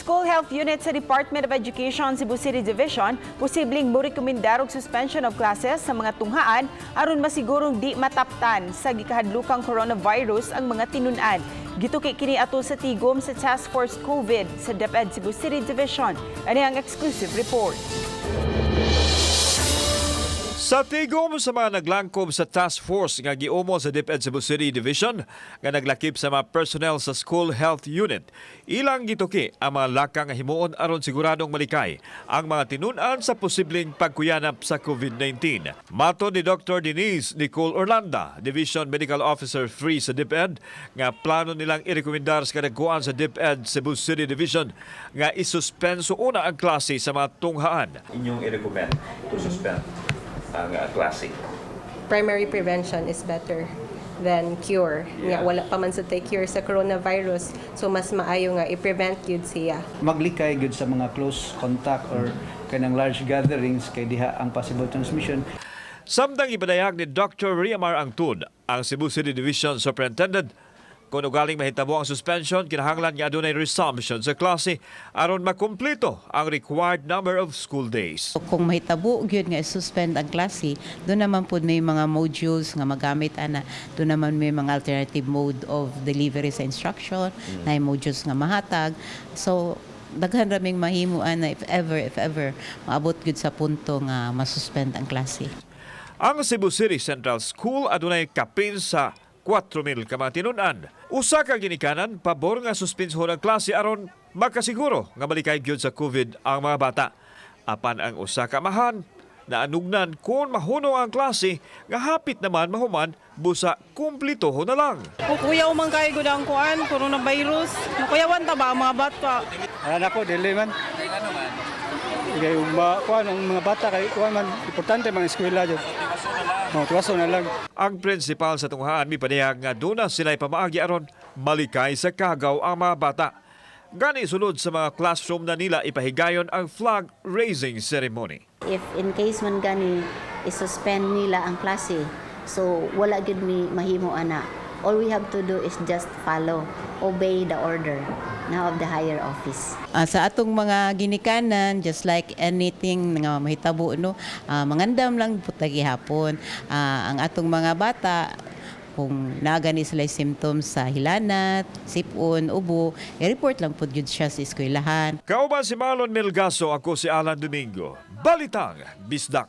School Health Unit sa Department of Education Cebu City Division posibleng morekomendar og suspension of classes sa mga tunghaan aron masigurong di mataptan sa gikahadlukang coronavirus ang mga tinun-an. Gituki kini ato sa tigom sa Task Force COVID sa DepEd Cebu City Division. Ani ang exclusive report. Sa tigom sa mga naglangkob sa task force nga giumo sa DepEd Cebu City Division nga naglakip sa mga personnel sa School Health Unit, ilang gituki ang mga lakang himuon aron siguradong malikay ang mga tinun-an sa posibleng pagkuyanap sa COVID-19. Mato ni Dr. Denise Nicole Orlanda, Division Medical Officer 3 sa DepEd, nga plano nilang irekomendar sa kadagkuan sa DepEd Cebu City Division nga isuspenso una ang klase sa mga tunghaan. Inyong i-recommend to suspend ang klase? Primary prevention is better than cure. Nga wala pa man sa cure sa coronavirus, so mas maayo nga i-prevent yun siya. Maglikay gyud sa mga close contact or kanang large gatherings kay diha ang possible transmission. Samtang ipadayag ni Dr. Riamar Angtud, ang Cebu City Division Superintendent, kung ugaling mahitabo ang suspension, kinahanglan nga adunay resumption sa klase aron makumpleto ang required number of school days. Kung mahitabo gyud nga suspend ang klase, doon naman po may mga modules nga magamit ana, doon naman may mga alternative mode of delivery sa instruction, na modules nga mahatag. So daghan raming mahimuan na if ever maabot gyud sa punto nga masuspend ang klase. Ang Cebu City Central School adunay kapin sa 4,000 ka mga tinun-an. Usa ka ginikanan, pabor nga suspenso ng klase aron makasiguro nga malikay gyud sa COVID ang mga bata. Apan ang usa ka amahan na anugnan kung mahuno ang klase nga hapit naman mahuman busa kumplitoho na lang. Kuyaw man kay gud ang kuan coronavirus. Kuyawan ta ba ang mga bata? Ana ko dili man. Kay kuan ang mga bata kay kuan man importante mga eskwela jud. Tuwaso na lang. Ang prinsipal sa tunghaan mipadayag nga duna sila'y pamaagi aron malikay sa kagaw ang mga bata. Gani sunod sa mga classroom na nila ipahigayon ang flag raising ceremony. If in case man gani isuspend nila ang klase, so wala gid mi mahimo ana. All we have to do is just follow, obey the order now of the higher office. Sa atong mga ginikanan, just like anything nga mahitabo, no, mangandam lang po gihapon. Ang atong mga bata, kung nagani sila symptoms sa hilanat, sipon, ubo, i-report lang po yun siya sa eskwelahan. Kauban si Marlon Melgaso, ako si Alan Domingo. Balitang Bisdak.